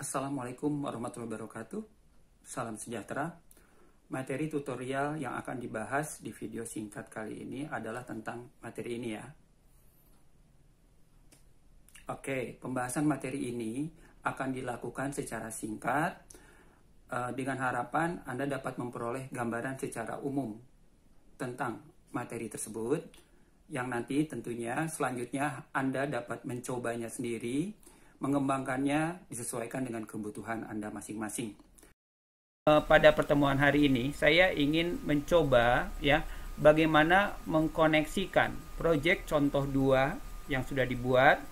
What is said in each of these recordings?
Assalamualaikum warahmatullahi wabarakatuh. Salam sejahtera. Materi tutorial yang akan dibahas di video singkat kali ini adalah tentang materi ini ya. Oke, pembahasan materi ini akan dilakukan secara singkat dengan harapan Anda dapat memperoleh gambaran secara umum tentang materi tersebut yang nanti tentunya selanjutnya Anda dapat mencobanya sendiri, mengembangkannya disesuaikan dengan kebutuhan Anda masing-masing. Pada pertemuan hari ini saya ingin mencoba ya bagaimana mengkoneksikan proyek contoh 2 yang sudah dibuat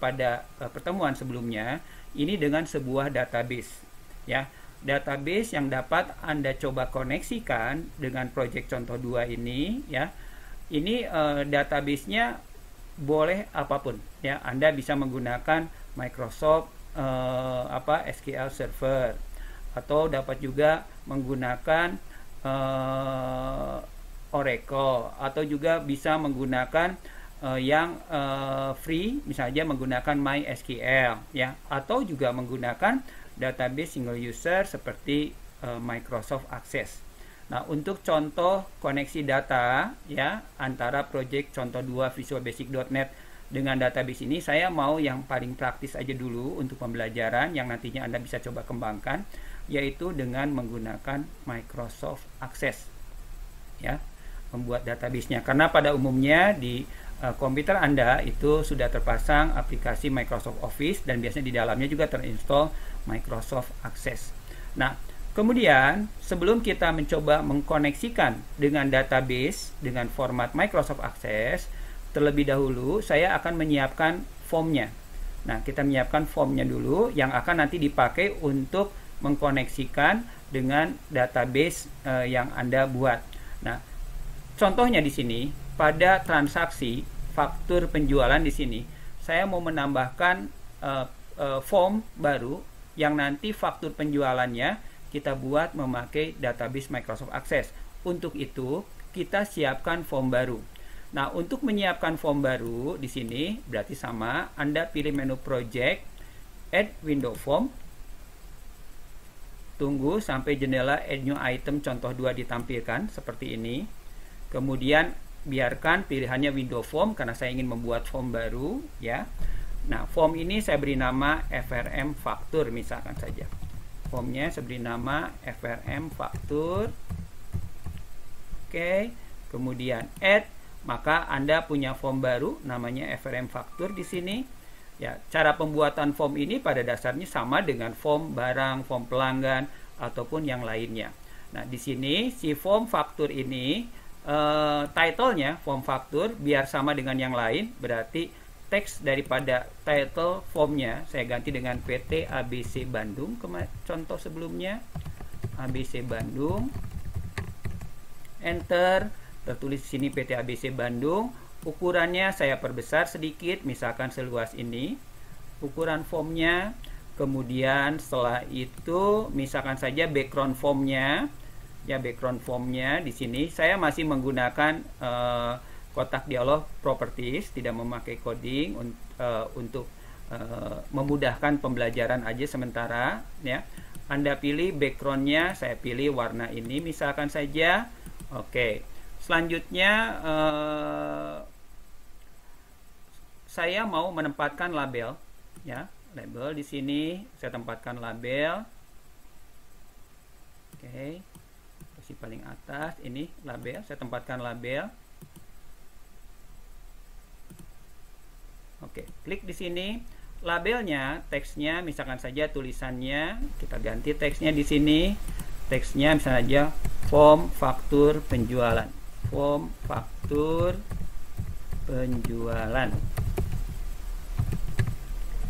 pada pertemuan sebelumnya ini dengan sebuah database ya. Database yang dapat Anda coba koneksikan dengan proyek contoh 2 ini ya. Ini database-nya boleh apapun ya. Anda bisa menggunakan Microsoft SQL Server atau dapat juga menggunakan Oracle atau juga bisa menggunakan yang free, misalnya menggunakan MySQL ya, atau juga menggunakan database single user seperti Microsoft Access. Nah, untuk contoh koneksi data ya antara project contoh 2 visualbasic.net dengan database ini, saya mau yang paling praktis aja dulu untuk pembelajaran yang nantinya Anda bisa coba kembangkan, yaitu dengan menggunakan Microsoft Access ya, membuat database-nya. Karena pada umumnya di komputer Anda itu sudah terpasang aplikasi Microsoft Office dan biasanya di dalamnya juga terinstall Microsoft Access. Nah, kemudian sebelum kita mencoba mengkoneksikan dengan database dengan format Microsoft Access, terlebih dahulu saya akan menyiapkan formnya. Nah, kita menyiapkan formnya dulu yang akan nanti dipakai untuk mengkoneksikan dengan database yang Anda buat. Nah, contohnya di sini pada transaksi faktur penjualan di sini, saya mau menambahkan form baru yang nanti faktur penjualannya kita buat memakai database Microsoft Access. Untuk itu, kita siapkan form baru. Nah, untuk menyiapkan form baru di sini berarti sama, Anda pilih menu Project, Add Window Form. Tunggu sampai jendela Add New Item contoh 2 ditampilkan seperti ini. Kemudian biarkan pilihannya Window Form karena saya ingin membuat form baru ya. Nah, form ini saya beri nama FRM Faktur misalkan saja. Formnya saya beri nama FRM Faktur. Oke, kemudian Add, maka Anda punya form baru namanya FRM Faktur di sini. Ya, cara pembuatan form ini pada dasarnya sama dengan form barang, form pelanggan ataupun yang lainnya. Nah, di sini si form faktur ini title-nya form faktur biar sama dengan yang lain, berarti teks daripada title formnya saya ganti dengan PT ABC Bandung, contoh sebelumnya ABC Bandung. Enter, tertulis di sini PT ABC Bandung. Ukurannya saya perbesar sedikit, misalkan seluas ini ukuran formnya. Kemudian setelah itu misalkan saja background formnya ya, background formnya di sini saya masih menggunakan kotak dialog properties, tidak memakai coding untuk memudahkan pembelajaran aja sementara ya. Anda pilih backgroundnya, saya pilih warna ini misalkan saja. Oke, selanjutnya saya mau menempatkan label ya, label di sini saya tempatkan label. Oke, posisi paling atas ini label, saya tempatkan label. Oke, klik di sini. Labelnya, teksnya misalkan saja tulisannya kita ganti teksnya di sini. Teksnya misalnya saja form faktur penjualan. Form faktur penjualan.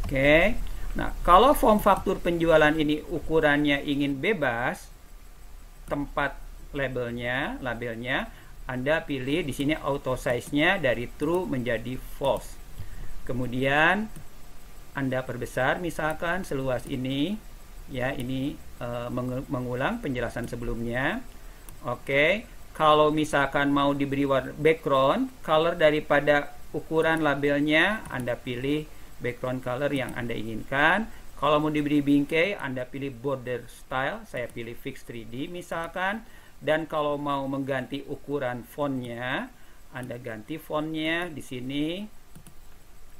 Oke. Nah, kalau form faktur penjualan ini ukurannya ingin bebas, tempat labelnya Anda pilih di sini auto size-nya dari true menjadi false. Kemudian Anda perbesar misalkan seluas ini ya, ini mengulang penjelasan sebelumnya. Oke, kalau misalkan mau diberi background color daripada ukuran labelnya, Anda pilih background color yang Anda inginkan. Kalau mau diberi bingkai, Anda pilih border style, saya pilih fix 3D misalkan. Dan kalau mau mengganti ukuran fontnya, Anda ganti fontnya di sini.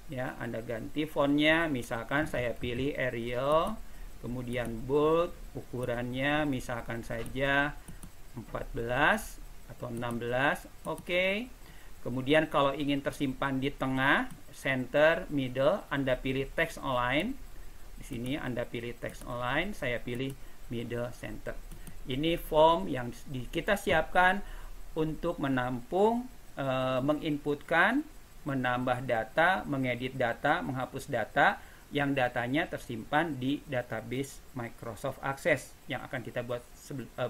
Ya, Anda ganti fontnya, misalkan saya pilih Arial, kemudian bold, ukurannya misalkan saja 14 atau 16, oke. Kemudian kalau ingin tersimpan di tengah, center, middle, Anda pilih text align. Di sini Anda pilih text align, saya pilih middle center. Ini form yang kita siapkan untuk menampung, menginputkan, menambah data, mengedit data, menghapus data yang datanya tersimpan di database Microsoft Access yang akan kita buat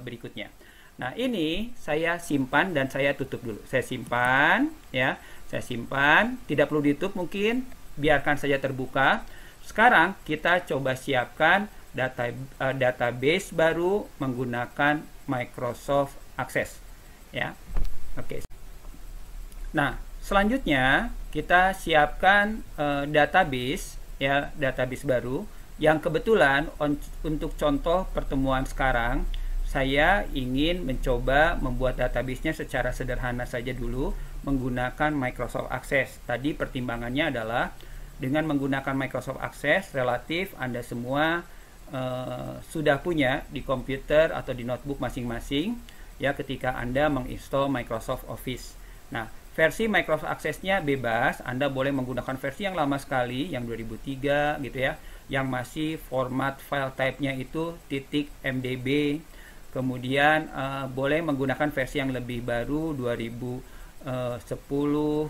berikutnya. Nah, ini saya simpan dan saya tutup dulu. Saya simpan, ya, saya simpan. Tidak perlu ditutup mungkin, biarkan saja terbuka. Sekarang kita coba siapkan database baru menggunakan Microsoft Access, ya. Oke. Nah, selanjutnya kita siapkan database, ya, database baru yang kebetulan untuk contoh pertemuan sekarang saya ingin mencoba membuat database-nya secara sederhana saja dulu menggunakan Microsoft Access. Tadi pertimbangannya adalah dengan menggunakan Microsoft Access, relatif Anda semua sudah punya di komputer atau di notebook masing-masing, ya, ketika Anda menginstall Microsoft Office. Nah, versi Microsoft Access-nya bebas, Anda boleh menggunakan versi yang lama sekali, yang 2003 gitu ya, yang masih format file type-nya itu .mdb. Kemudian boleh menggunakan versi yang lebih baru 2010,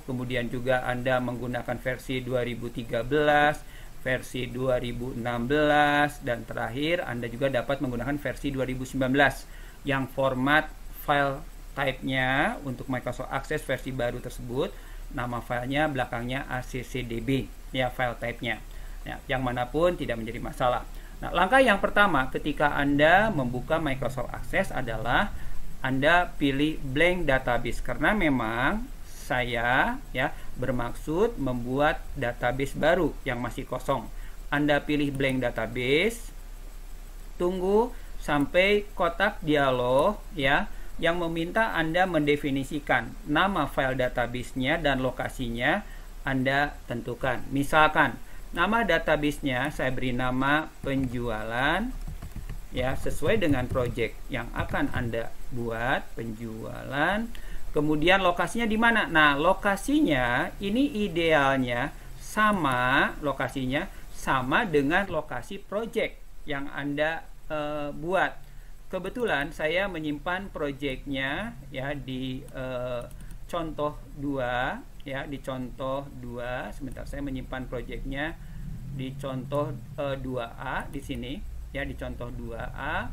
kemudian juga Anda menggunakan versi 2013, versi 2016, dan terakhir Anda juga dapat menggunakan versi 2019 yang format file type-nya untuk Microsoft Access versi baru tersebut, nama filenya belakangnya ACCDB, ya, file type-nya. Ya, yang manapun tidak menjadi masalah. Nah, langkah yang pertama ketika Anda membuka Microsoft Access adalah Anda pilih blank database, karena memang saya, ya, bermaksud membuat database baru yang masih kosong. Anda pilih blank database, tunggu sampai kotak dialog, ya, yang meminta Anda mendefinisikan nama file database-nya dan lokasinya Anda tentukan. Misalkan nama database-nya saya beri nama penjualan, ya, sesuai dengan project yang akan Anda buat, penjualan. Kemudian lokasinya di mana? Nah, lokasinya ini idealnya lokasinya sama dengan lokasi project yang Anda buat. Kebetulan saya menyimpan projectnya, ya, di contoh 2, ya, di contoh 2. Sebentar, saya menyimpan projectnya di contoh 2A di sini, ya, di contoh 2A.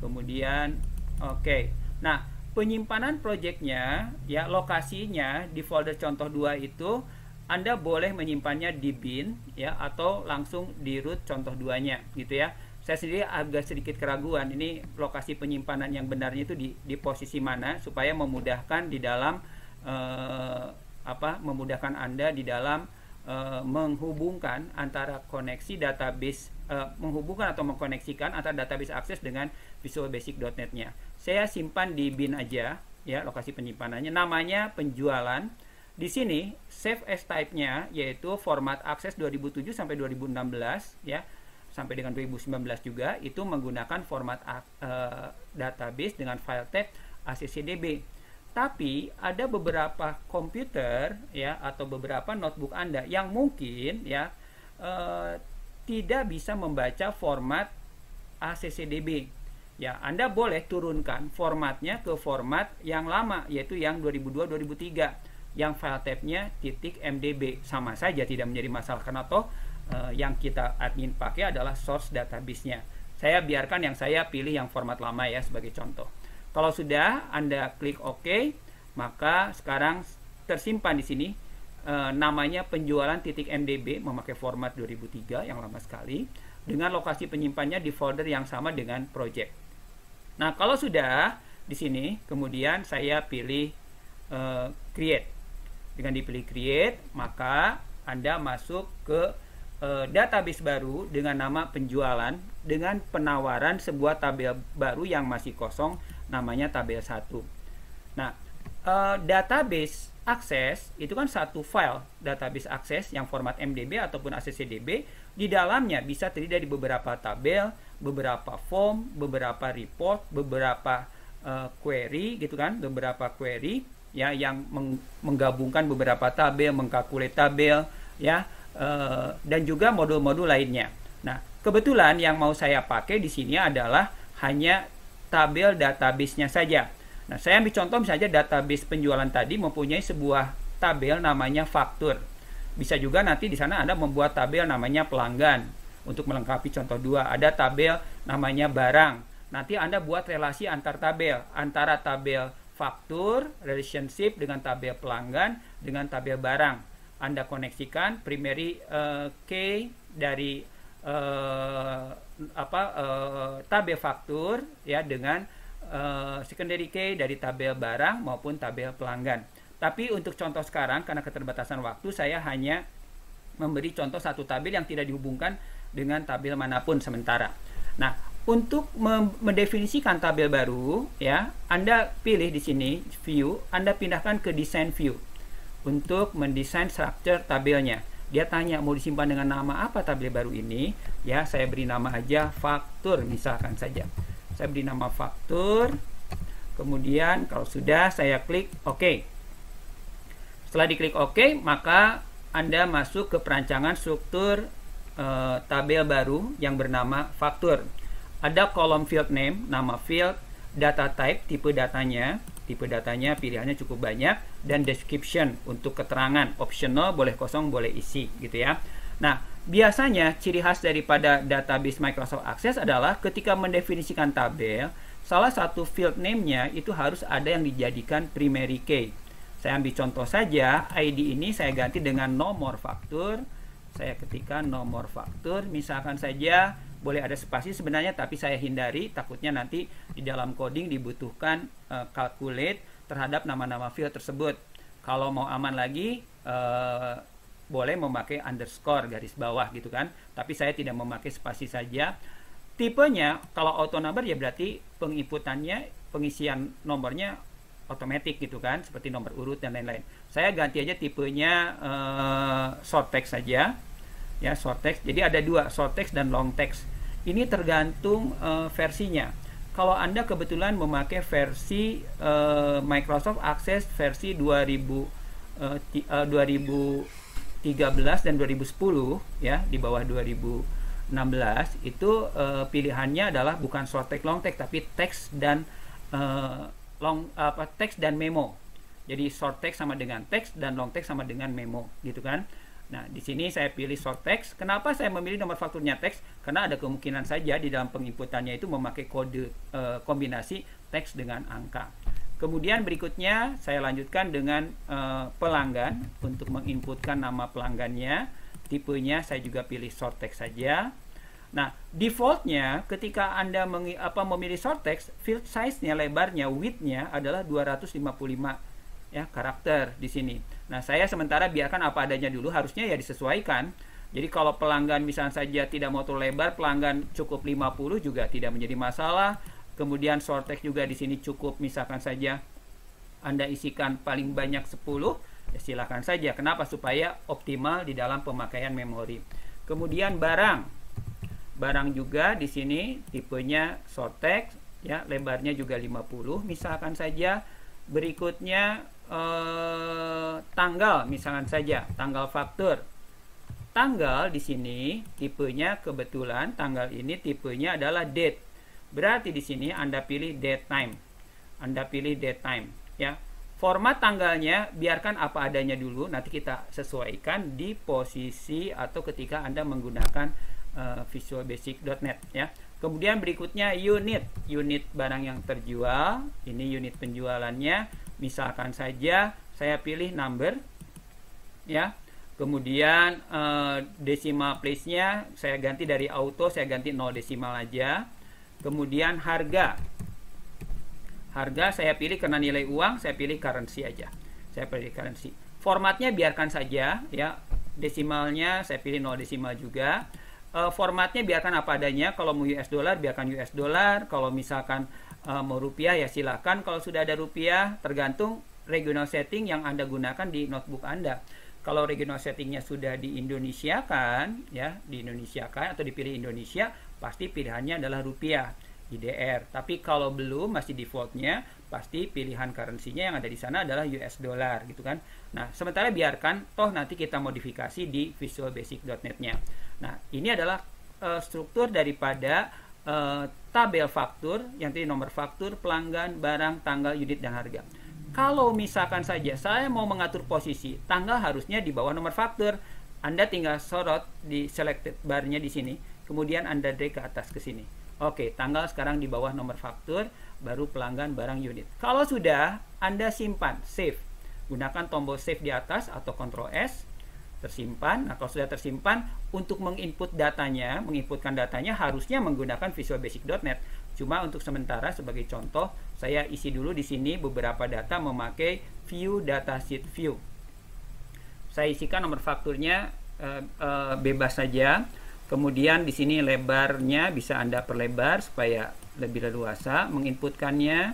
Kemudian oke. Nah, penyimpanan projectnya, ya, lokasinya di folder contoh 2 itu Anda boleh menyimpannya di bin, ya, atau langsung di root contoh 2-nya gitu ya. Saya sendiri agak sedikit keraguan ini lokasi penyimpanan yang benarnya itu di posisi mana, supaya memudahkan di dalam memudahkan Anda di dalam menghubungkan antara koneksi database, menghubungkan atau mengkoneksikan antara database Access dengan Visual Basic.net-nya. Saya simpan di bin aja, ya, lokasi penyimpanannya, namanya penjualan. Di sini save as type-nya yaitu format Access 2007 sampai 2016, ya, sampai dengan 2019 juga itu menggunakan format database dengan file type ACCDB. Tapi ada beberapa komputer, ya, atau beberapa notebook Anda yang mungkin, ya, tidak bisa membaca format ACCDB. Ya, Anda boleh turunkan formatnya ke format yang lama, yaitu yang 2002-2003, yang file type-nya .mdb. Sama saja tidak menjadi masalah, karena toh yang kita admin pakai adalah source database-nya. Saya biarkan yang saya pilih yang format lama, ya, sebagai contoh. Kalau sudah Anda klik OK, maka sekarang tersimpan di sini namanya penjualan .mdb memakai format 2003 yang lama sekali, dengan lokasi penyimpannya di folder yang sama dengan project. Nah, kalau sudah di sini, kemudian saya pilih create. Dengan dipilih create, maka Anda masuk ke database baru dengan nama penjualan dengan penawaran sebuah tabel baru yang masih kosong namanya tabel 1. Nah, database akses itu kan satu file database akses yang format MDB ataupun ACCDB. Di dalamnya bisa terdiri dari beberapa tabel, beberapa form, beberapa report, beberapa query gitu kan, beberapa query ya yang menggabungkan beberapa tabel, mengkalkulate tabel ya, dan juga modul-modul lainnya. Nah, kebetulan yang mau saya pakai di sini adalah hanya tabel database-nya saja. Nah, saya ambil contoh misalnya database penjualan tadi mempunyai sebuah tabel namanya faktur. Bisa juga nanti di sana Anda membuat tabel namanya pelanggan. Untuk melengkapi contoh 2, ada tabel namanya barang. Nanti Anda buat relasi antar tabel, antara tabel faktur, relationship dengan tabel pelanggan, dengan tabel barang. Anda koneksikan primary key dari tabel faktur ya dengan secondary key dari tabel barang maupun tabel pelanggan. Tapi untuk contoh sekarang karena keterbatasan waktu saya hanya memberi contoh satu tabel yang tidak dihubungkan dengan tabel manapun sementara. Nah, untuk mendefinisikan tabel baru ya, Anda pilih di sini view, Anda pindahkan ke design view untuk mendesain struktur tabelnya. Dia tanya mau disimpan dengan nama apa tabel baru ini? Ya, saya beri nama aja faktur misalkan saja. Saya beri nama faktur. Kemudian kalau sudah saya klik OK. Setelah diklik OK, maka Anda masuk ke perancangan struktur tabel baru yang bernama faktur. Ada kolom field name, nama field, data type, tipe datanya pilihannya cukup banyak, dan description untuk keterangan, optional, boleh kosong, boleh isi gitu ya. Nah, biasanya ciri khas daripada database Microsoft Access adalah ketika mendefinisikan tabel, salah satu field name-nya itu harus ada yang dijadikan primary key. Saya ambil contoh saja, ID ini saya ganti dengan nomor faktur. Saya ketikkan nomor faktur, misalkan saja boleh ada spasi sebenarnya, tapi saya hindari, takutnya nanti di dalam coding dibutuhkan calculate terhadap nama-nama field tersebut. Kalau mau aman lagi, boleh memakai underscore garis bawah gitu kan, tapi saya tidak memakai spasi saja. Tipenya kalau auto number ya berarti penginputannya, pengisian nomornya otomatis gitu kan, seperti nomor urut dan lain-lain. Saya ganti aja tipenya short text saja ya, short text. Jadi ada dua, short text dan long text. Ini tergantung versinya. Kalau Anda kebetulan memakai versi Microsoft Access versi 2013 dan 2010 ya, di bawah 2016 itu pilihannya adalah bukan short text long text tapi teks dan teks dan memo. Jadi short text sama dengan teks dan long text sama dengan memo gitu kan. Nah, di sini saya pilih short text. Kenapa saya memilih nomor fakturnya teks? Karena ada kemungkinan saja di dalam penginputannya itu memakai kode kombinasi teks dengan angka. Kemudian berikutnya saya lanjutkan dengan pelanggan untuk menginputkan nama pelanggannya. Tipenya saya juga pilih short text saja. Nah, defaultnya ketika Anda memilih short text, field size-nya, lebarnya, width-nya adalah 255 ya karakter di sini. Nah, saya sementara biarkan apa adanya dulu, harusnya ya disesuaikan. Jadi kalau pelanggan misalnya saja tidak mau terlalu lebar, pelanggan cukup 50 juga tidak menjadi masalah. Kemudian short text juga di sini cukup, misalkan saja Anda isikan paling banyak 10, ya silakan saja. Kenapa? Supaya optimal di dalam pemakaian memori. Kemudian barang. Barang juga di sini tipenya short text ya, lebarnya juga 50 misalkan saja. Berikutnya tanggal misalkan saja, tanggal faktur. Tanggal di sini tipenya kebetulan tanggal ini tipenya adalah date. Berarti di sini Anda pilih date time. Anda pilih date time ya. Format tanggalnya biarkan apa adanya dulu, nanti kita sesuaikan di posisi atau ketika Anda menggunakan visualbasic.net ya. Kemudian berikutnya unit barang yang terjual. Ini unit penjualannya. Misalkan saja saya pilih number ya. Kemudian decimal place-nya saya ganti dari auto, saya ganti 0 desimal aja. Kemudian harga saya pilih karena nilai uang, saya pilih currency aja. Saya pilih currency. Formatnya biarkan saja ya, Desimalnya saya pilih 0 desimal juga. Formatnya biarkan apa adanya. Kalau mau US dollar biarkan US dollar. Kalau misalkan mau rupiah ya silakan. Kalau sudah ada rupiah, tergantung regional setting yang Anda gunakan di notebook Anda. Kalau regional settingnya sudah diindonesiakan, ya, diindonesiakan atau dipilih Indonesia, pasti pilihannya adalah rupiah, IDR. Tapi kalau belum, masih defaultnya, pasti pilihan currency-nya yang ada di sana adalah US dollar, gitu kan. Nah, sementara biarkan, toh nanti kita modifikasi di visualbasic.net-nya. Nah, ini adalah struktur daripada tabel faktur, yang tadi nomor faktur, pelanggan, barang, tanggal, unit, dan harga. Kalau misalkan saja saya mau mengatur posisi, tanggal harusnya di bawah nomor faktur. Anda tinggal sorot di selected bar-nya di sini, kemudian Anda drag ke atas ke sini. Oke, tanggal sekarang di bawah nomor faktur, baru pelanggan, barang, unit. Kalau sudah, Anda simpan, save. Gunakan tombol save di atas atau Ctrl S, tersimpan. Nah, kalau sudah tersimpan, untuk menginput datanya, menginputkan datanya harusnya menggunakan visualbasic.net. Cuma untuk sementara sebagai contoh, saya isi dulu di sini beberapa data memakai view datasheet view. Saya isikan nomor fakturnya bebas saja. Kemudian di sini lebarnya bisa Anda perlebar supaya lebih leluasa menginputkannya.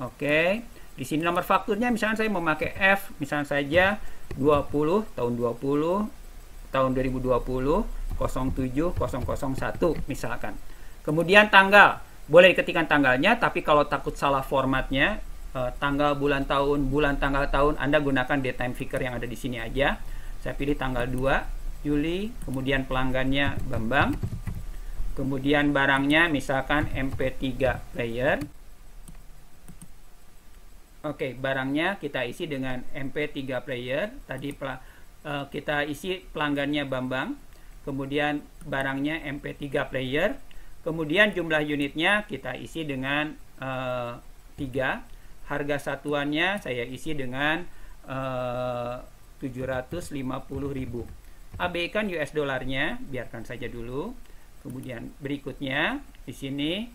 Oke. Di sini nomor fakturnya misalnya saya memakai F, misalnya saja 20 tahun 20 tahun 2020 07001 misalkan. Kemudian tanggal, boleh diketikkan tanggalnya, tapi kalau takut salah formatnya, tanggal, bulan, tahun, bulan, tanggal, tahun, Anda gunakan datetime figure yang ada di sini aja. Saya pilih tanggal 2 Juli, kemudian pelanggannya Bambang, kemudian barangnya misalkan MP3 player. Oke, barangnya kita isi dengan MP3 player. Tadi kita isi pelanggannya Bambang, kemudian barangnya MP3 player. Kemudian jumlah unitnya kita isi dengan 3. Harga satuannya saya isi dengan 750.000. Abaikan US dolarnya, biarkan saja dulu. Kemudian berikutnya di sini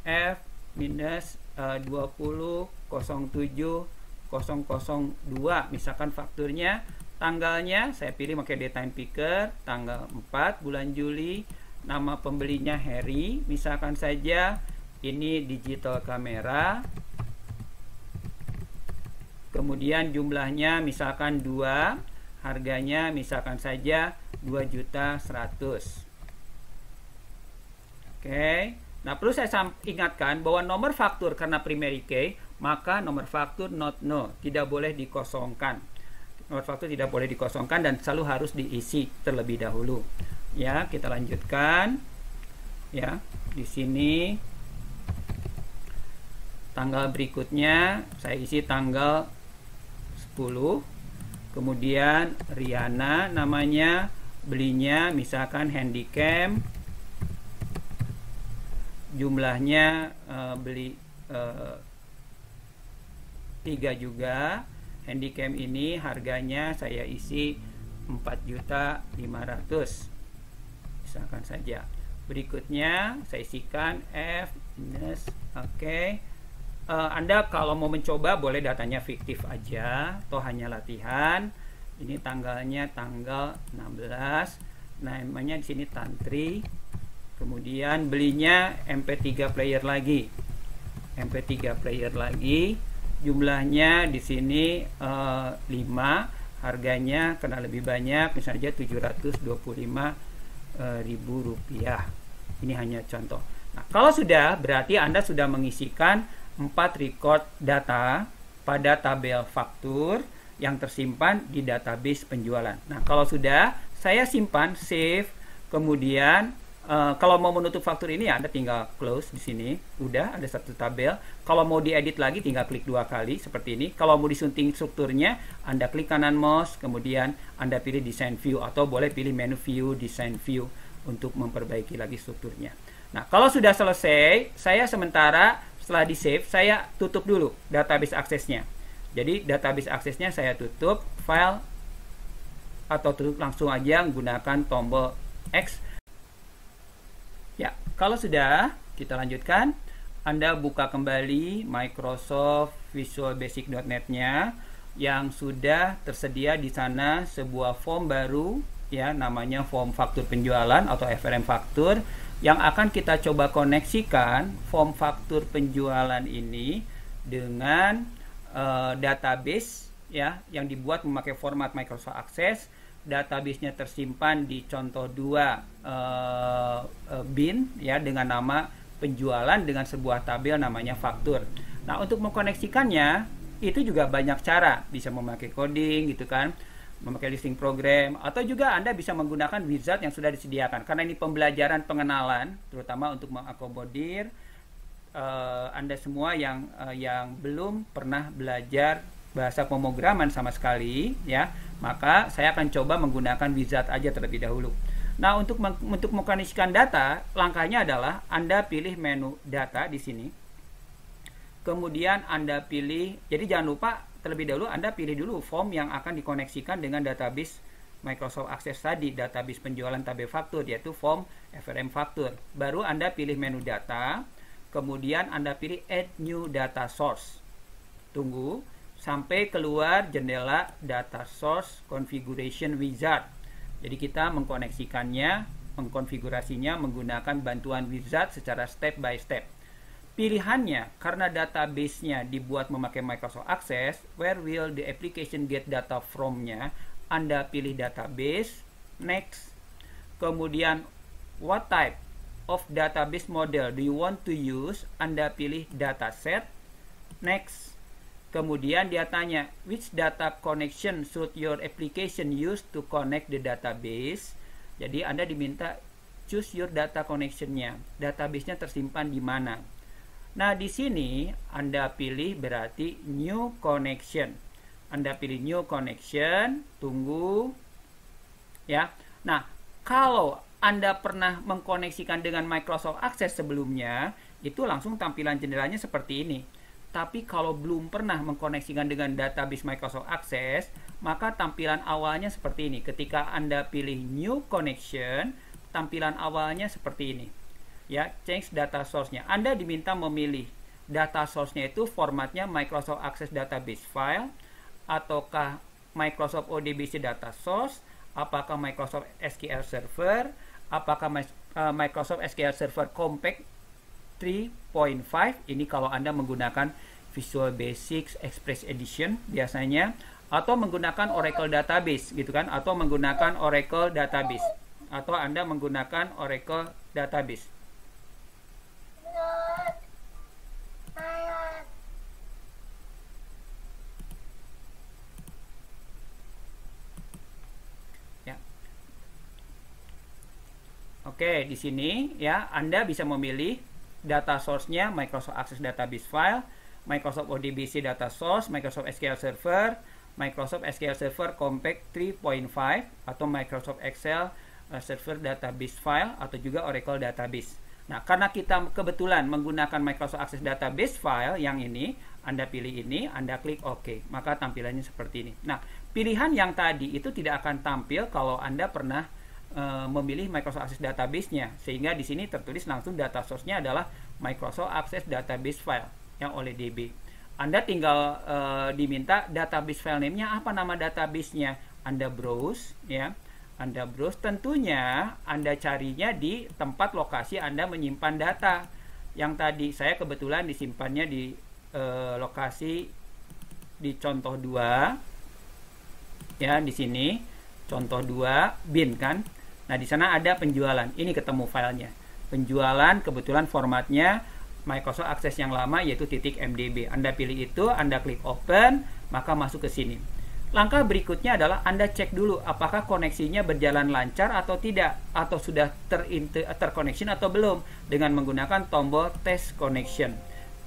F minus 20.07.002 misalkan fakturnya. Tanggalnya saya pilih pakai datetime picker, tanggal 4 bulan Juli. Nama pembelinya Harry, misalkan saja ini digital kamera. Kemudian jumlahnya misalkan 2, harganya misalkan saja 2.100.000. Oke. Nah, perlu saya ingatkan bahwa nomor faktur karena primary key, maka nomor faktur not null, tidak boleh dikosongkan. Nomor faktur tidak boleh dikosongkan dan selalu harus diisi terlebih dahulu. Ya, kita lanjutkan. Ya, di sini tanggal berikutnya saya isi tanggal 10. Kemudian Riana namanya, belinya misalkan handycam. Jumlahnya beli 3 juga. Handycam ini harganya saya isi 4.500.000 misalkan saja. Berikutnya saya isikan F minus. Oke. Anda kalau mau mencoba boleh datanya fiktif aja, toh hanya latihan. Ini tanggalnya tanggal 16. Namanya di sini Tantri. Kemudian belinya MP3 player lagi. MP3 player lagi. Jumlahnya di sini 5, harganya karena lebih banyak misalnya 725.000 rupiah. Ini hanya contoh. Nah, kalau sudah berarti Anda sudah mengisikan 4 record data pada tabel faktur yang tersimpan di database penjualan. Nah, kalau sudah, saya simpan, save, kemudian kalau mau menutup faktur ini Anda tinggal close di sini. Udah ada satu tabel. Kalau mau diedit lagi tinggal klik 2 kali seperti ini. Kalau mau disunting strukturnya, Anda klik kanan mouse, kemudian Anda pilih design view atau boleh pilih menu view design view untuk memperbaiki lagi strukturnya. Nah, kalau sudah selesai, saya sementara setelah di save, saya tutup dulu database aksesnya. Jadi database aksesnya saya tutup, file atau tutup langsung aja menggunakan tombol X. Ya, kalau sudah, kita lanjutkan. Anda buka kembali Microsoft Visual Basic.net-nya, yang sudah tersedia di sana sebuah form baru ya, namanya form faktur penjualan atau FRM faktur, yang akan kita coba koneksikan form faktur penjualan ini dengan database ya, yang dibuat memakai format Microsoft Access. Databasenya tersimpan di contoh 2 bin ya, dengan nama penjualan dengan sebuah tabel namanya faktur. Nah, untuk mengkoneksikannya itu juga banyak cara, bisa memakai coding gitu kan, memakai listing program, atau juga Anda bisa menggunakan wizard yang sudah disediakan. Karena ini pembelajaran pengenalan, terutama untuk mengakomodir Anda semua yang belum pernah belajar bahasa pemrograman sama sekali ya, maka saya akan coba menggunakan wizard aja terlebih dahulu. Nah, untuk mengkoneksikan data, langkahnya adalah Anda pilih menu data di sini. Kemudian Anda pilih, jadi jangan lupa terlebih dahulu Anda pilih dulu form yang akan dikoneksikan dengan database Microsoft Access tadi, database penjualan tabel faktur, yaitu form FRM faktur. Baru Anda pilih menu data, kemudian Anda pilih add new data source. Tunggu sampai keluar jendela data source configuration wizard. Jadi kita mengkoneksikannya, mengkonfigurasinya menggunakan bantuan wizard secara step by step. Pilihannya, karena database-nya dibuat memakai Microsoft Access, where will the application get data from-nya, Anda pilih database, next. Kemudian, what type of database model do you want to use, Anda pilih dataset, next. Kemudian dia tanya, which data connection should your application use to connect the database? Jadi Anda diminta choose your data connection-nya, database-nya tersimpan di mana. Nah, di sini Anda pilih berarti new connection. Anda pilih new connection, tunggu ya. Nah, kalau Anda pernah mengkoneksikan dengan Microsoft Access sebelumnya, itu langsung tampilan jendelanya seperti ini. Tapi kalau belum pernah mengkoneksikan dengan database Microsoft Access, maka tampilan awalnya seperti ini. Ketika Anda pilih new connection, tampilan awalnya seperti ini. Ya, change data source-nya. Anda diminta memilih data source-nya itu formatnya Microsoft Access Database File, ataukah Microsoft ODBC Data Source, apakah Microsoft SQL Server, apakah Microsoft SQL Server Compact 3.5, ini kalau Anda menggunakan Visual Basic Express Edition biasanya, atau menggunakan Oracle Database gitu kan, atau menggunakan Oracle Database, atau Anda menggunakan Oracle Database. Oke, di sini ya Anda bisa memilih data source-nya Microsoft Access Database File, Microsoft ODBC Data Source, Microsoft SQL Server, Microsoft SQL Server Compact 3.5, atau Microsoft Excel Server Database File, atau juga Oracle Database. Nah, karena kita kebetulan menggunakan Microsoft Access Database File yang ini, Anda pilih ini, Anda klik OK, maka tampilannya seperti ini. Nah, pilihan yang tadi itu tidak akan tampil kalau Anda pernah memilih Microsoft Access Database-nya, sehingga di sini tertulis langsung data source-nya adalah Microsoft Access Database File yang oleh DB. Anda tinggal diminta database file name-nya apa, nama database-nya. Anda browse ya. Anda browse, tentunya Anda carinya di tempat lokasi Anda menyimpan data. Yang tadi saya kebetulan disimpannya di lokasi di contoh 2. Ya, di sini contoh 2 bin kan. Nah, di sana ada penjualan. Ini ketemu filenya. Penjualan kebetulan formatnya Microsoft Access yang lama, yaitu .mdb. Anda pilih itu, Anda klik open, maka masuk ke sini. Langkah berikutnya adalah Anda cek dulu apakah koneksinya berjalan lancar atau tidak, atau sudah terconnection atau belum, dengan menggunakan tombol test connection.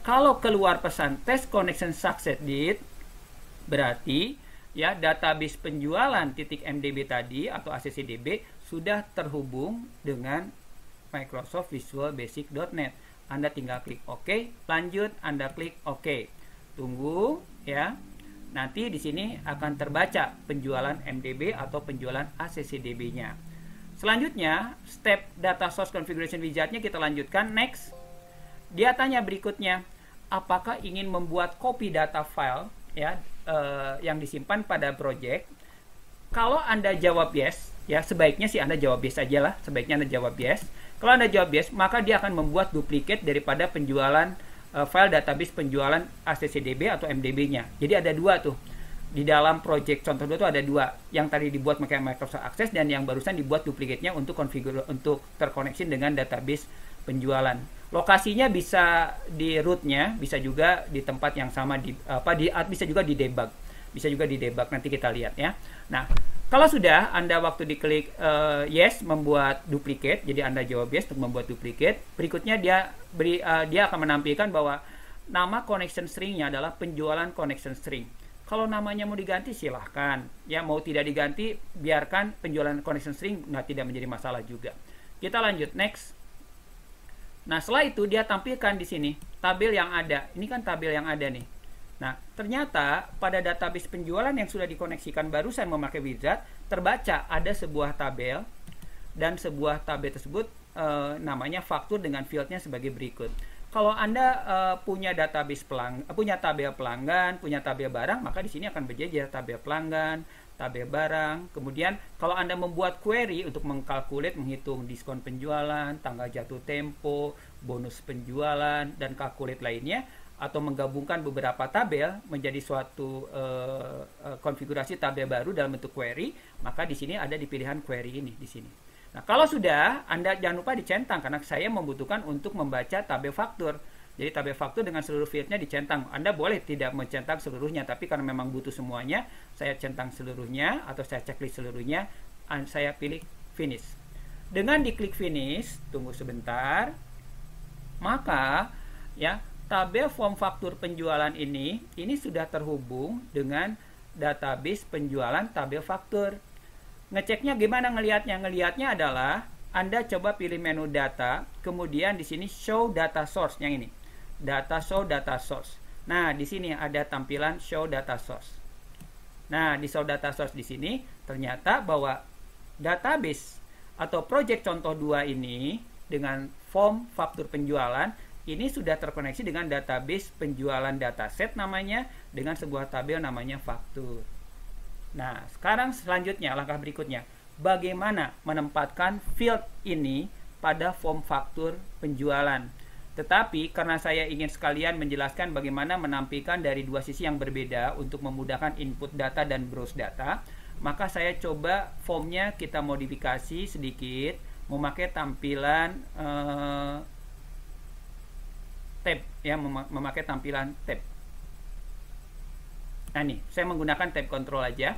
Kalau keluar pesan test connection succeeded, berarti ya database penjualan .mdb tadi atau ACCDB sudah terhubung dengan Microsoft Visual Basic.net. Anda tinggal klik OK, lanjut, Anda klik OK. Tunggu ya. Nanti di sini akan terbaca penjualan MDB atau penjualan ACCDB-nya. Selanjutnya, step data source configuration wizard-nya kita lanjutkan, next. Dia tanya berikutnya, apakah ingin membuat copy data file ya yang disimpan pada project. Kalau Anda jawab yes, ya sebaiknya sih Anda jawab yes aja lah. Sebaiknya Anda jawab yes. Kalau Anda jawab yes, maka dia akan membuat duplikat daripada penjualan file database penjualan ACCDB atau MDB-nya. Jadi ada dua tuh. Di dalam project contoh 2 itu ada dua, yang tadi dibuat pakai Microsoft Access dan yang barusan dibuat duplikatnya untuk terkoneksi dengan database penjualan. Lokasinya bisa di rootnya, bisa juga di tempat yang sama bisa juga di debug. Bisa juga di debug, nanti kita lihat ya. Nah, kalau sudah Anda waktu diklik yes membuat duplikat, jadi Anda jawab yes untuk membuat duplikat. Berikutnya dia akan menampilkan bahwa nama connection string-nya adalah penjualan connection string. Kalau namanya mau diganti silahkan, ya mau tidak diganti biarkan penjualan connection string tidak menjadi masalah juga. Kita lanjut next. Nah setelah itu dia tampilkan di sini tabel yang ada. Ini kan tabel yang ada nih. Nah ternyata pada database penjualan yang sudah dikoneksikan barusan memakai wizard terbaca ada sebuah tabel dan sebuah tabel tersebut namanya faktur dengan fieldnya sebagai berikut. Kalau Anda punya database punya tabel pelanggan, punya tabel barang, maka di sini akan berjejer tabel pelanggan, tabel barang. Kemudian kalau Anda membuat query untuk mengkalkulate, menghitung diskon penjualan, tanggal jatuh tempo, bonus penjualan, dan kalkulate lainnya, atau menggabungkan beberapa tabel menjadi suatu konfigurasi tabel baru dalam bentuk query, maka di sini ada di pilihan query ini di sini. Nah, kalau sudah, Anda jangan lupa dicentang karena saya membutuhkan untuk membaca tabel faktur. Jadi tabel faktur dengan seluruh fieldnya dicentang. Anda boleh tidak mencentang seluruhnya, tapi karena memang butuh semuanya, saya centang seluruhnya atau saya checklist seluruhnya, saya pilih finish. Dengan diklik finish, tunggu sebentar, maka ya tabel form faktur penjualan ini sudah terhubung dengan database penjualan tabel faktur. Ngeceknya gimana ngelihatnya? Ngelihatnya adalah Anda coba pilih menu data, kemudian di sini show data source yang ini. Show data source. Nah, di sini ada tampilan show data source. Nah, di show data source di sini ternyata bahwa database atau project contoh 2 ini dengan form faktur penjualan ini sudah terkoneksi dengan database penjualan dataset namanya dengan sebuah tabel namanya faktur. Nah, sekarang selanjutnya, langkah berikutnya, bagaimana menempatkan field ini pada form faktur penjualan. Tetapi, karena saya ingin sekalian menjelaskan bagaimana menampilkan dari dua sisi yang berbeda untuk memudahkan input data dan browse data, maka saya coba formnya kita modifikasi sedikit, memakai tampilan tab, ya, memakai tampilan tab. Nah nih, saya menggunakan tab control aja,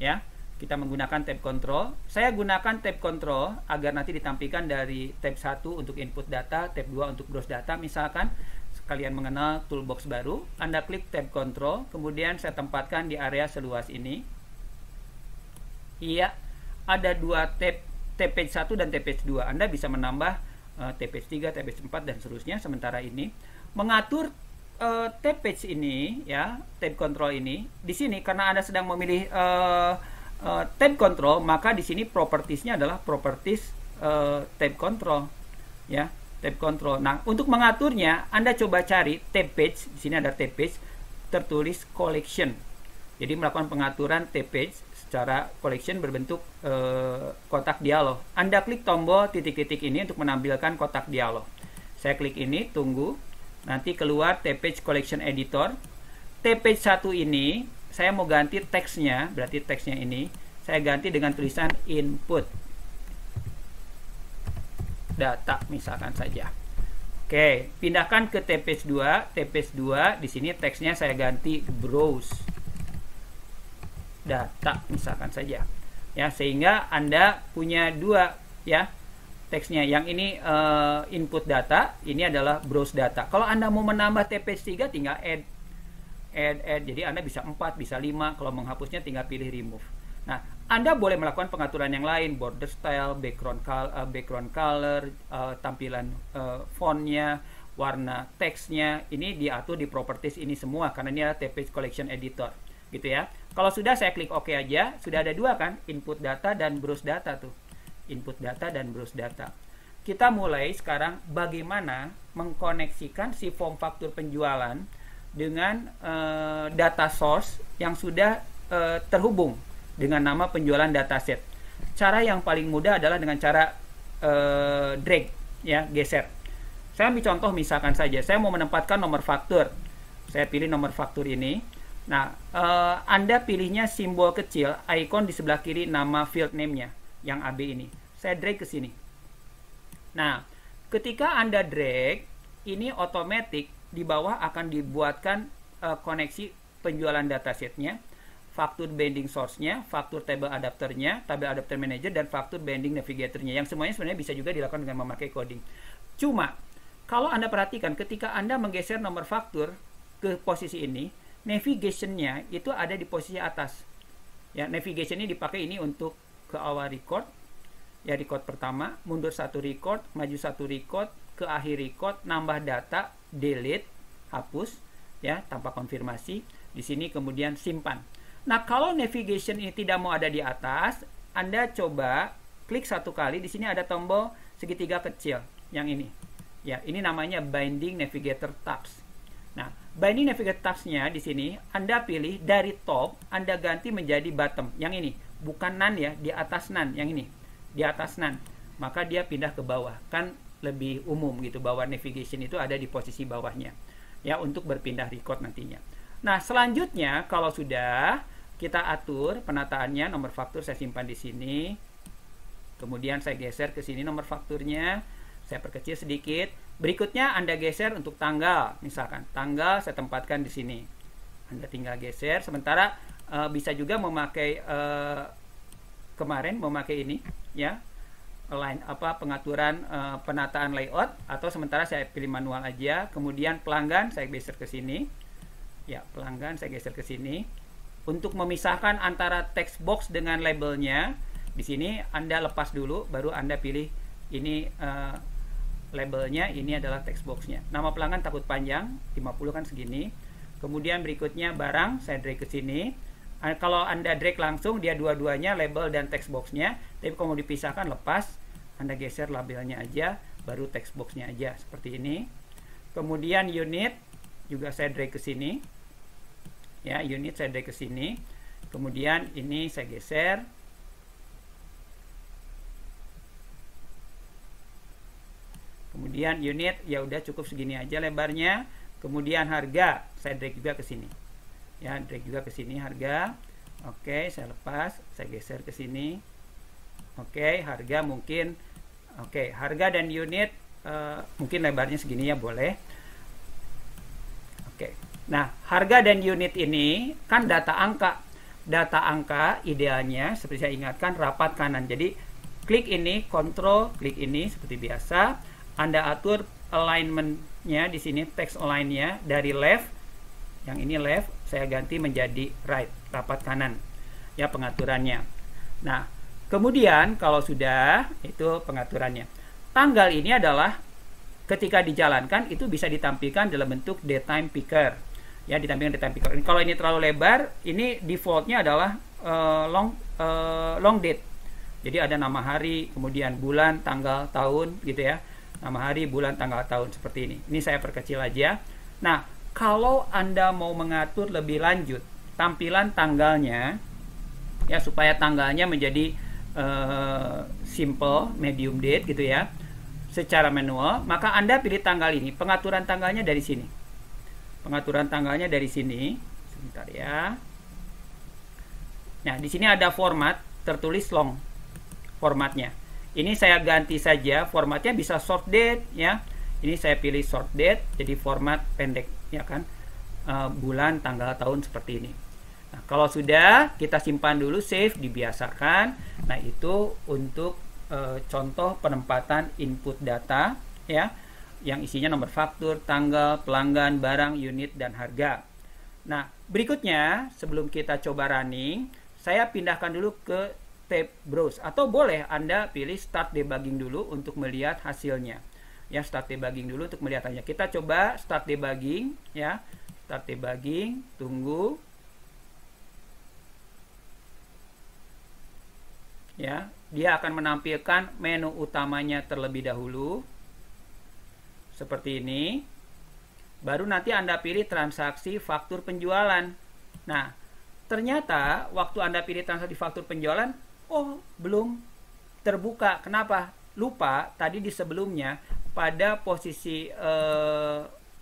ya. Kita menggunakan tab control. Saya gunakan tab control agar nanti ditampilkan dari tab 1 untuk input data, tab 2 untuk browse data. Misalkan kalian mengenal toolbox baru, Anda klik tab control, kemudian saya tempatkan di area seluas ini. Iya, ada dua tab page 1 dan tab page 2. Anda bisa menambah tab page 3, tab page 4 dan seterusnya. Sementara ini mengatur tab page ini, ya, tab control ini di sini karena Anda sedang memilih tab control, maka di sini propertiesnya adalah properties tab control, ya, tab control. Nah, untuk mengaturnya Anda coba cari tab page. Di sini ada tab page tertulis collection. Jadi melakukan pengaturan tab page secara collection berbentuk kotak dialog. Anda klik tombol titik-titik ini untuk menampilkan kotak dialog. Saya klik ini, tunggu. Nanti keluar tab page collection editor. Tab page 1 ini saya mau ganti teksnya, berarti teksnya ini saya ganti dengan tulisan input data misalkan saja. Oke, pindahkan ke tab page 2. Tab page 2 di sini teksnya saya ganti browse data misalkan saja. Ya, sehingga Anda punya dua, ya, teksnya. Yang ini input data, ini adalah browse data. Kalau Anda mau menambah tab page 3 tinggal add. Jadi Anda bisa 4, bisa 5. Kalau menghapusnya tinggal pilih remove. Nah, Anda boleh melakukan pengaturan yang lain, border style, background color, tampilan fontnya, warna teksnya. Ini diatur di properties ini semua karena ini adalah tab page collection editor, gitu ya. Kalau sudah, saya klik OK aja. Sudah ada dua kan, input data dan browse data tuh. Input data dan browse data. Kita mulai sekarang bagaimana mengkoneksikan si form faktur penjualan dengan data source yang sudah terhubung dengan nama penjualan dataset. Cara yang paling mudah adalah dengan cara drag, ya, geser. Saya ambil contoh, misalkan saja saya mau menempatkan nomor faktur. Saya pilih nomor faktur ini. Nah, Anda pilihnya simbol kecil, icon di sebelah kiri nama field name-nya, yang AB ini. Saya drag ke sini. Nah, ketika Anda drag, ini otomatis di bawah akan dibuatkan koneksi penjualan datasetnya, faktur binding source-nya, faktur table adapternya, table adapter manager, dan faktur binding navigator-nya, yang semuanya sebenarnya bisa juga dilakukan dengan memakai coding. Cuma, kalau Anda perhatikan, ketika Anda menggeser nomor faktur ke posisi ini, navigation-nya itu ada di posisi atas. Ya, navigation ini dipakai ini untuk ke awal record, ya, record pertama, mundur satu record, maju satu record, ke akhir record, nambah data, delete, hapus, ya, tanpa konfirmasi. Di sini kemudian simpan. Nah, kalau navigation ini tidak mau ada di atas, Anda coba klik satu kali. Di sini ada tombol segitiga kecil, yang ini. Ya, ini namanya Binding Navigator Tabs. Nah, Binding Navigator Tabs-nya di sini Anda pilih dari top, Anda ganti menjadi bottom, yang ini. Bukan none, ya, di atas none, yang ini. Di atas none. Maka dia pindah ke bawah. Kan lebih umum gitu, bahwa navigation itu ada di posisi bawahnya. Ya, untuk berpindah record nantinya. Nah, selanjutnya kalau sudah kita atur penataannya, nomor faktur saya simpan di sini. Kemudian saya geser ke sini nomor fakturnya, saya perkecil sedikit. Berikutnya Anda geser untuk tanggal, misalkan tanggal saya tempatkan di sini. Anda tinggal geser. Sementara bisa juga memakai kemarin memakai ini, ya, line pengaturan penataan layout, atau sementara saya pilih manual aja. Kemudian pelanggan saya geser ke sini. Ya, pelanggan saya geser ke sini. Untuk memisahkan antara text box dengan labelnya, di sini Anda lepas dulu, baru Anda pilih ini labelnya, ini adalah text boxnya. Nama pelanggan takut panjang, 50 kan segini. Kemudian berikutnya barang, saya drag ke sini. Kalau Anda drag langsung, dia dua-duanya label dan text boxnya. Tapi kalau mau dipisahkan, lepas, Anda geser labelnya aja, baru text boxnya aja, seperti ini. Kemudian unit, juga saya drag ke sini. Ya, unit saya drag ke sini. Kemudian ini saya geser. Kemudian unit, ya udah cukup segini aja lebarnya. Kemudian harga saya drag juga ke sini. Ya, drag juga ke sini harga. Oke, saya lepas, saya geser ke sini. Oke, harga mungkin, oke, harga dan unit mungkin lebarnya segini ya, boleh. Oke. Nah, harga dan unit ini kan data angka. Data angka idealnya seperti saya ingatkan rapat kanan. Jadi klik ini, kontrol, klik ini seperti biasa. Anda atur alignment-nya di sini, text align-nya dari left. Yang ini left, saya ganti menjadi right, rapat kanan. Ya, pengaturannya. Nah, kemudian kalau sudah, itu pengaturannya. Tanggal ini adalah ketika dijalankan itu bisa ditampilkan dalam bentuk datetime picker. Ya, ditampilkan datetime picker. Kalau ini terlalu lebar, ini defaultnya adalah long date. Jadi ada nama hari, kemudian bulan, tanggal, tahun gitu ya. Nama hari, bulan, tanggal, tahun seperti ini. Ini saya perkecil aja. Nah, kalau Anda mau mengatur lebih lanjut tampilan tanggalnya, ya, supaya tanggalnya menjadi simple, medium date gitu ya, secara manual, maka Anda pilih tanggal ini. Pengaturan tanggalnya dari sini. Pengaturan tanggalnya dari sini. Sebentar ya. Nah, di sini ada format tertulis long formatnya. Ini saya ganti saja, formatnya bisa short date ya. Ini saya pilih short date, jadi format pendek ya kan. Bulan, tanggal, tahun seperti ini. Nah, kalau sudah, kita simpan dulu, save, dibiasakan. Nah, itu untuk contoh penempatan input data ya, yang isinya nomor faktur, tanggal, pelanggan, barang, unit, dan harga. Nah, berikutnya sebelum kita coba running, saya pindahkan dulu ke tab browse, atau boleh Anda pilih start debugging dulu untuk melihat hasilnya. Ya, start debugging dulu untuk melihat hasilnya. Kita coba start debugging ya. Start debugging, tunggu. Ya, dia akan menampilkan menu utamanya terlebih dahulu. Seperti ini. Baru nanti Anda pilih transaksi faktur penjualan. Nah, ternyata waktu Anda pilih transaksi faktur penjualan, oh, belum terbuka. Kenapa? Lupa tadi di sebelumnya pada posisi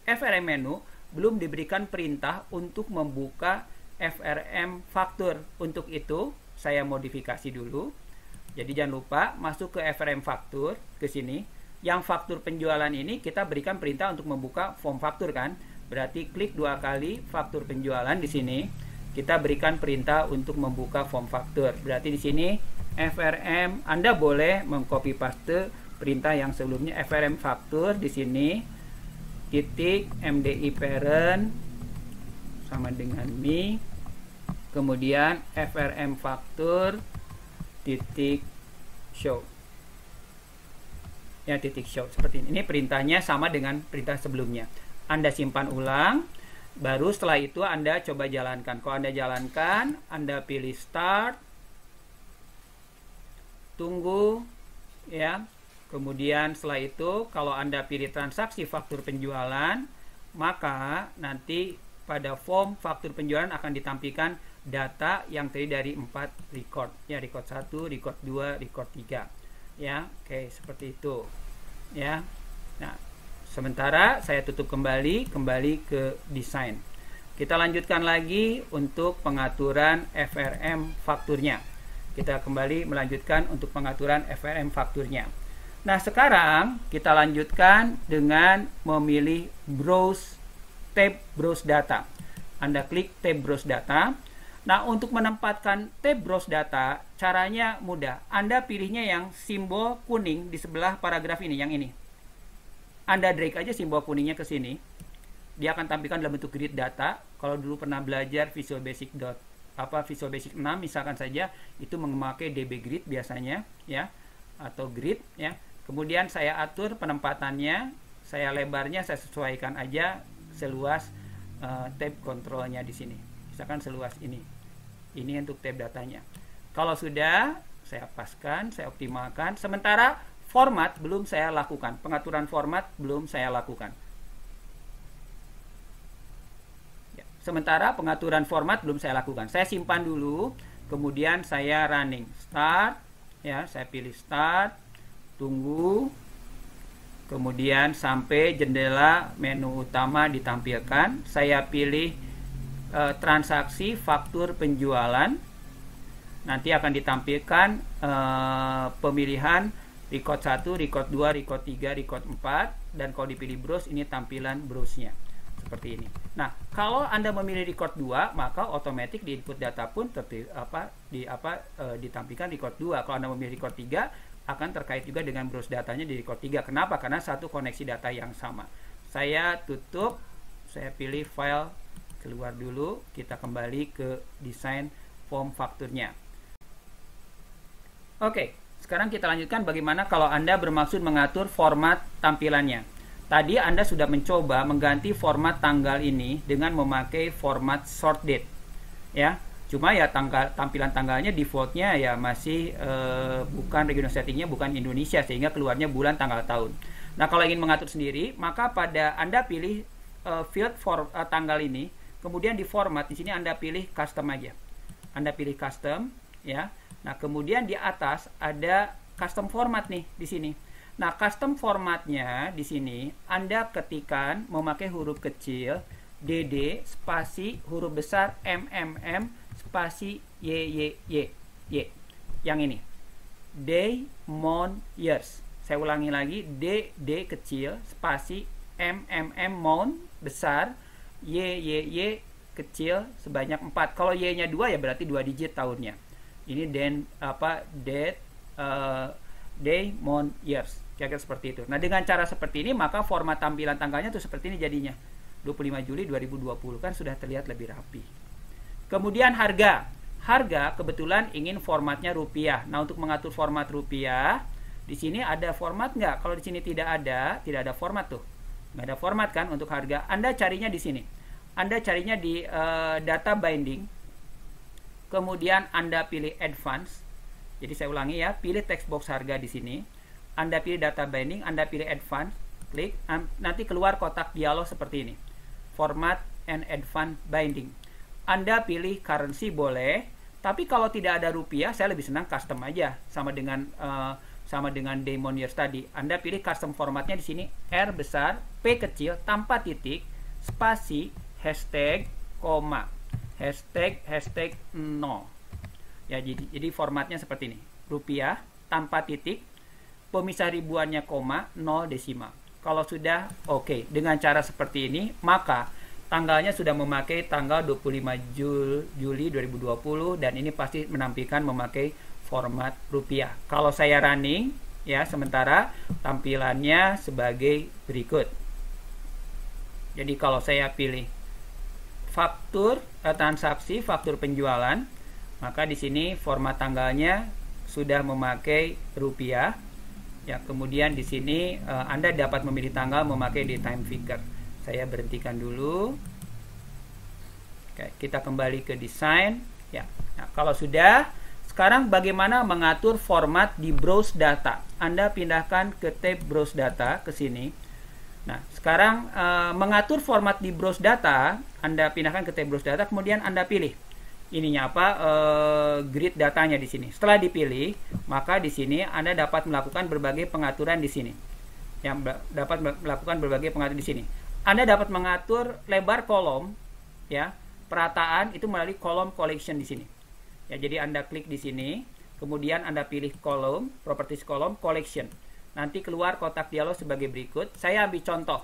FRM menu belum diberikan perintah untuk membuka FRM faktur. Untuk itu saya modifikasi dulu. Jadi jangan lupa masuk ke FRM faktur ke sini. Yang faktur penjualan ini kita berikan perintah untuk membuka form faktur kan. Berarti klik 2 kali faktur penjualan di sini. Kita berikan perintah untuk membuka form faktur. Berarti di sini FRM Anda boleh mengcopy paste perintah yang sebelumnya. FRM faktur di sini titik MDI parent sama dengan me. Kemudian FRM faktur titik show. Ya, titik show seperti ini. Ini perintahnya sama dengan perintah sebelumnya. Anda simpan ulang, baru setelah itu Anda coba jalankan. Kalau Anda jalankan, Anda pilih start, tunggu, ya. Kemudian setelah itu, kalau Anda pilih transaksi faktur penjualan, maka nanti pada form faktur penjualan akan ditampilkan data yang terdiri dari 4 record. Ya, record 1, record 2, record 3. Ya, oke, seperti itu. Ya. Nah, sementara saya tutup kembali ke desain. Kita lanjutkan lagi untuk pengaturan FRM fakturnya. Kita kembali melanjutkan untuk pengaturan FRM fakturnya. Nah, sekarang kita lanjutkan dengan memilih tab browse data. Anda klik tab browse data. Nah, untuk menempatkan tab browse data, caranya mudah. Anda pilihnya yang simbol kuning di sebelah paragraf ini, yang ini. Anda drag aja simbol kuningnya ke sini. Dia akan tampilkan dalam bentuk grid data. Kalau dulu pernah belajar Visual Basic 6 misalkan saja, itu memakai DB grid biasanya, ya, atau grid, ya. Kemudian saya atur penempatannya, saya lebarnya saya sesuaikan aja seluas tab kontrolnya di sini. Misalkan seluas ini. Ini untuk tab datanya. Kalau sudah, saya paskan, saya optimalkan. Sementara format belum saya lakukan. Pengaturan format belum saya lakukan. Ya, sementara pengaturan format belum saya lakukan. Saya simpan dulu, kemudian saya running. Start, ya, saya pilih start, tunggu, kemudian sampai jendela menu utama ditampilkan. Saya pilih transaksi faktur penjualan. Nanti akan ditampilkan pemilihan record 1, record 2, record 3, record 4, dan kalau dipilih browse ini tampilan browse-nya seperti ini. Nah, kalau Anda memilih record 2, maka otomatis di input data pun ditampilkan record 2. Kalau Anda memilih record 3, akan terkait juga dengan browse datanya di record 3. Kenapa? Karena satu koneksi data yang sama. Saya tutup, saya pilih file, keluar dulu, kita kembali ke desain form fakturnya. Oke, sekarang kita lanjutkan bagaimana kalau Anda bermaksud mengatur format tampilannya. Tadi Anda sudah mencoba mengganti format tanggal ini dengan memakai format short date. Ya, cuma ya tampilan tanggalnya defaultnya ya masih bukan regional settingnya bukan Indonesia, sehingga keluarnya bulan tanggal tahun. Nah, kalau ingin mengatur sendiri, maka pada Anda pilih field tanggal ini. Kemudian di format, di sini Anda pilih custom aja. Anda pilih custom, ya. Nah, kemudian di atas ada custom format nih di sini. Nah, custom formatnya di sini Anda ketikkan memakai huruf kecil DD spasi huruf besar MMM spasi YYY. Yang ini. Day, month, years. Saya ulangi lagi, D kecil spasi MMM month besar, Y kecil sebanyak 4. Kalau Y-nya 2 ya berarti 2 digit tahunnya. Ini date, day, month, years. Kira-kira seperti itu. Nah, dengan cara seperti ini maka format tampilan tanggalnya tuh seperti ini jadinya. 25 Juli 2020 kan sudah terlihat lebih rapi. Kemudian harga. Harga kebetulan ingin formatnya rupiah. Nah, untuk mengatur format rupiah, di sini ada format nggak? Kalau di sini tidak ada format tuh. Nggak ada format kan untuk harga. Anda carinya di sini. Anda carinya di data binding. Kemudian Anda pilih advance. Jadi saya ulangi ya, pilih text box harga di sini. Anda pilih data binding, Anda pilih advance, klik, nanti keluar kotak dialog seperti ini. format and advanced binding. Anda pilih currency boleh, tapi kalau tidak ada rupiah, saya lebih senang custom aja, sama dengan Demon Years tadi. Anda pilih custom formatnya di sini, R besar, P kecil, tanpa titik, spasi, hashtag, koma, hashtag 0. Ya, jadi formatnya seperti ini. Rupiah, tanpa titik, pemisah ribuannya koma, 0 desimal. Kalau sudah oke, dengan cara seperti ini, maka tanggalnya sudah memakai tanggal 25 Juli 2020 dan ini pasti menampilkan memakai format rupiah. Kalau saya running ya, sementara tampilannya sebagai berikut. Jadi kalau saya pilih faktur transaksi, faktur penjualan, maka di sini format tanggalnya sudah memakai rupiah. Ya, kemudian di sini Anda dapat memilih tanggal memakai di time figure. Saya berhentikan dulu. Oke, kita kembali ke desain. Ya, nah, kalau sudah, sekarang bagaimana mengatur format di browse data? Anda pindahkan ke tab browse data ke sini. Nah, sekarang mengatur format di browse data, Anda pindahkan ke tab browse data, kemudian Anda pilih ininya apa, grid datanya di sini. Setelah dipilih, maka di sini Anda dapat melakukan berbagai pengaturan di sini. Yang dapat melakukan berbagai pengaturan di sini. Anda dapat mengatur lebar kolom, ya, perataan itu melalui kolom collection di sini. Ya, jadi Anda klik di sini, kemudian Anda pilih kolom, properties kolom, collection. Nanti keluar kotak dialog sebagai berikut. Saya ambil contoh.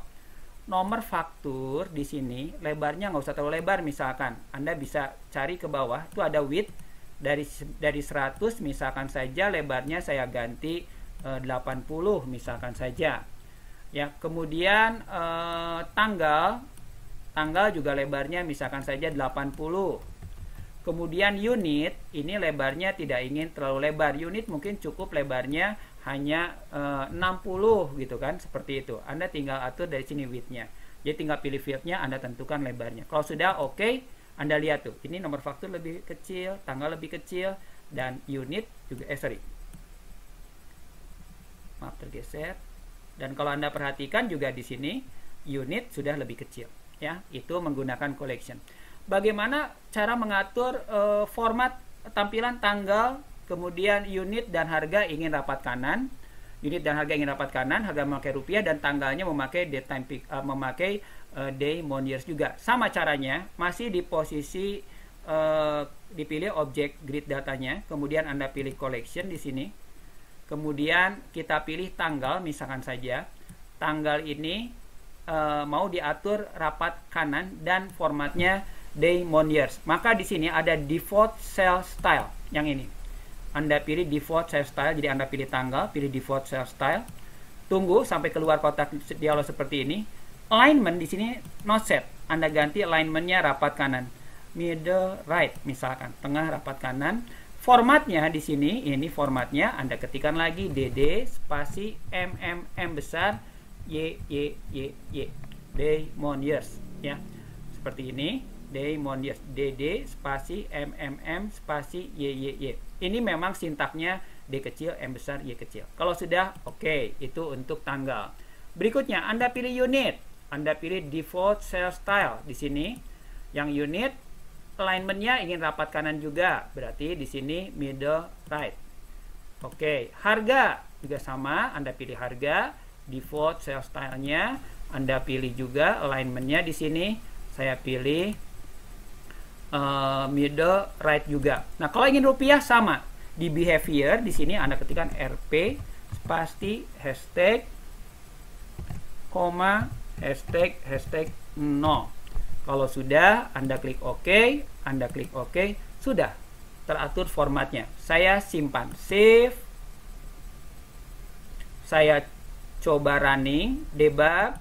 Nomor faktur di sini, lebarnya nggak usah terlalu lebar misalkan. Anda bisa cari ke bawah, itu ada width dari 100 misalkan saja, lebarnya saya ganti 80 misalkan saja. Ya, kemudian tanggal juga lebarnya misalkan saja 80. Kemudian unit, ini lebarnya tidak ingin terlalu lebar. Unit mungkin cukup lebarnya hanya 60 gitu kan, seperti itu. Anda tinggal atur dari sini width-nya. Jadi tinggal pilih field-nya, Anda tentukan lebarnya. Kalau sudah oke, Anda lihat tuh. Ini nomor faktur lebih kecil, tanggal lebih kecil, dan unit juga maaf tergeser. Dan kalau Anda perhatikan juga di sini unit sudah lebih kecil, ya. Itu menggunakan collection. Bagaimana cara mengatur format tampilan tanggal, kemudian unit dan harga ingin rapat kanan. Unit dan harga ingin rapat kanan, harga memakai rupiah dan tanggalnya memakai day month years juga. Sama caranya, masih di posisi dipilih objek grid datanya, kemudian Anda pilih collection di sini. Kemudian kita pilih tanggal, misalkan saja tanggal ini mau diatur rapat kanan dan formatnya day month years. Maka di sini ada default cell style yang ini. Anda pilih default cell style, jadi Anda pilih tanggal, pilih default cell style. Tunggu sampai keluar kotak dialog seperti ini. Alignment di sini no set. Anda ganti alignmentnya rapat kanan, middle right misalkan, tengah rapat kanan. Formatnya di sini, ini formatnya Anda ketikkan lagi DD spasi MMM besar Y day month years, ya. Seperti ini, day month years, DD spasi MMM spasi Y. Ini memang sintaknya D kecil M besar Y kecil. Kalau sudah oke, itu untuk tanggal. Berikutnya Anda pilih unit. Anda pilih default cell style di sini. Yang unit alignmentnya ingin rapat kanan juga, berarti di sini middle right. Oke, harga juga sama, Anda pilih harga, default cell style-nya, Anda pilih juga alignmentnya di sini, saya pilih middle right juga. Nah, kalau ingin rupiah sama, di behavior di sini Anda ketikkan RP spasi hashtag koma hashtag 0. Kalau sudah, Anda klik OK, sudah teratur formatnya. Saya simpan, save. Saya coba running, debug.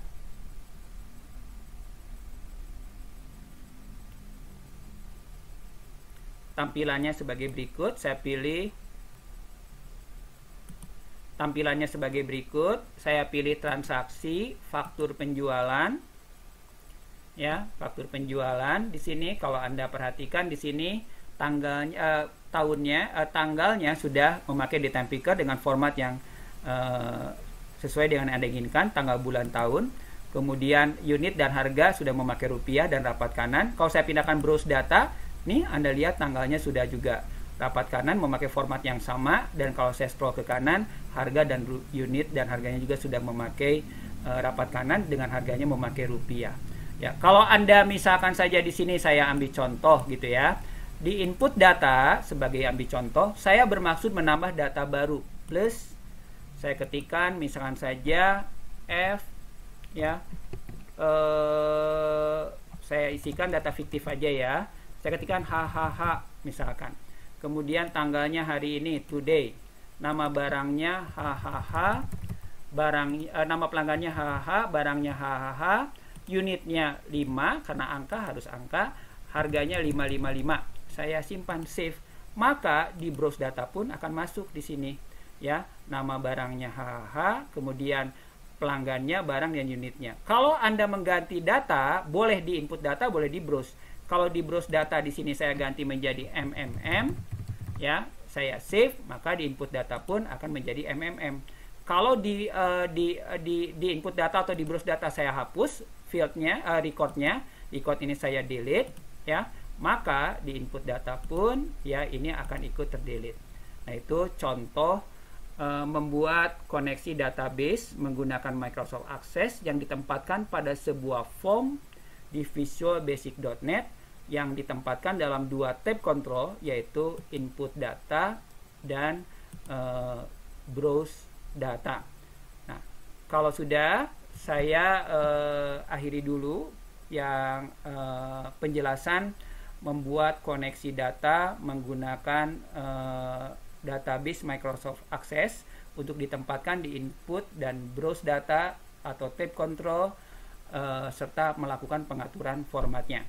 Tampilannya sebagai berikut, saya pilih tampilannya sebagai berikut. Saya pilih transaksi, faktur penjualan. Ya, faktur penjualan di sini kalau Anda perhatikan di sini tanggalnya tanggalnya sudah memakai date picker dengan format yang sesuai dengan yang Anda inginkan, tanggal bulan tahun. Kemudian unit dan harga sudah memakai rupiah dan rapat kanan. Kalau saya pindahkan browse data, nih Anda lihat tanggalnya sudah juga rapat kanan memakai format yang sama, dan kalau saya scroll ke kanan, harga dan unit dan harganya juga sudah memakai rapat kanan dengan harganya memakai rupiah. Ya, kalau Anda misalkan saja di sini saya ambil contoh gitu ya. Di input data sebagai ambil contoh, saya bermaksud menambah data baru plus saya ketikkan misalkan saja F ya, saya isikan data fiktif aja ya. Saya ketikkan HHH misalkan. Kemudian tanggalnya hari ini, today. Nama barangnya HHH, nama pelanggannya HHH, barangnya HHH, unitnya 5 karena angka harus angka, harganya 555. Saya simpan save. Maka di browse data pun akan masuk di sini ya. Nama barangnya HHH, kemudian pelanggannya, barang dan unitnya. Kalau Anda mengganti data, boleh di input data, boleh di browse. Kalau di browse data di sini saya ganti menjadi MMM ya, saya save, maka di input data pun akan menjadi MMM. Kalau di input data atau di browse data saya hapus fieldnya, recordnya, record ini saya delete ya, maka di input data pun ya ini akan ikut terdelete. Nah, itu contoh membuat koneksi database menggunakan Microsoft Access yang ditempatkan pada sebuah form di visualbasic.net yang ditempatkan dalam dua tab kontrol, yaitu input data dan browse data. Nah, kalau sudah, saya akhiri dulu yang penjelasan membuat koneksi data menggunakan database Microsoft Access untuk ditempatkan di input dan browse data atau tab control serta melakukan pengaturan formatnya.